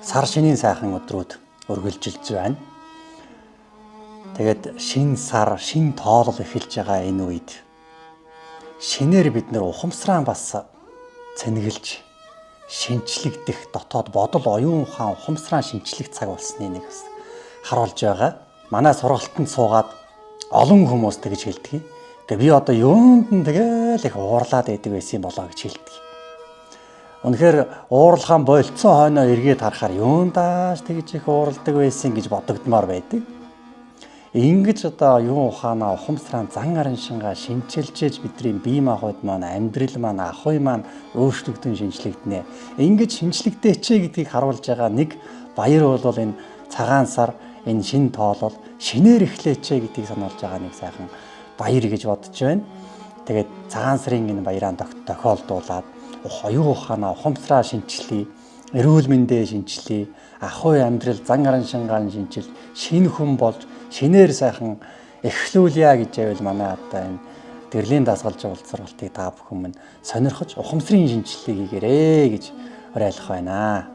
Сар шинийн сайхан өдрүүд үргэлжилж байна. Тэгээд шин сар, шин тоолол эхэлж байгаа энэ үед шинээр бид нэр ухамсараа бас цэнгэлж шинчлэгдэх дотоод бодол оюун ухаан ухамсараа шинчлэх цаг болсны нэг бас харуулж байгаа. Манай сургалтанд суугаад олон хүмүүс тэгж хэлдэг. Тэгээ би одоо юунд нь тэгэл их уурлаад байдаг байсан болоо гэж хэлдэг. Үнэхээр уурлахаан болцсон хойноо эргээд харахаар юундааш тэгж их уурладаг байсан гэж бодогдмоор байдаг. Ингэж одоо юун ухаанаа ухамсараа зан арын шингаа шинчилжээж бидний бие махбод маань амьдрал маань ахуй маань өөрчлөгдөн шинчлэгдэнэ. Ингэж шинчлэгдээчээ гэдгийг харуулж байгаа нэг баяр бол энэ цагаан сар, энэ шин тоолол шинээр эхлэечээ гэдгийг сануулж байгаа нэг сайхан баяр гэж бодож байна. Тэгээд цагаан сарын энэ баяраа тохиолдуулаад оюун ухаанаа ухамсараа шинчлэе, эрүүл мэндээ шинчлэе, ахуй амьдрал зан арын шингаа шинчил, шинэ хүн болж шинээр сайхан эхлүүлье гэж байвал манай одоо энэ төрлийн дасгалж уулзралтыг та бүхэн минь сонирхож ухамсарын шинжилгээг хийгээрэй гэж уриалах байна.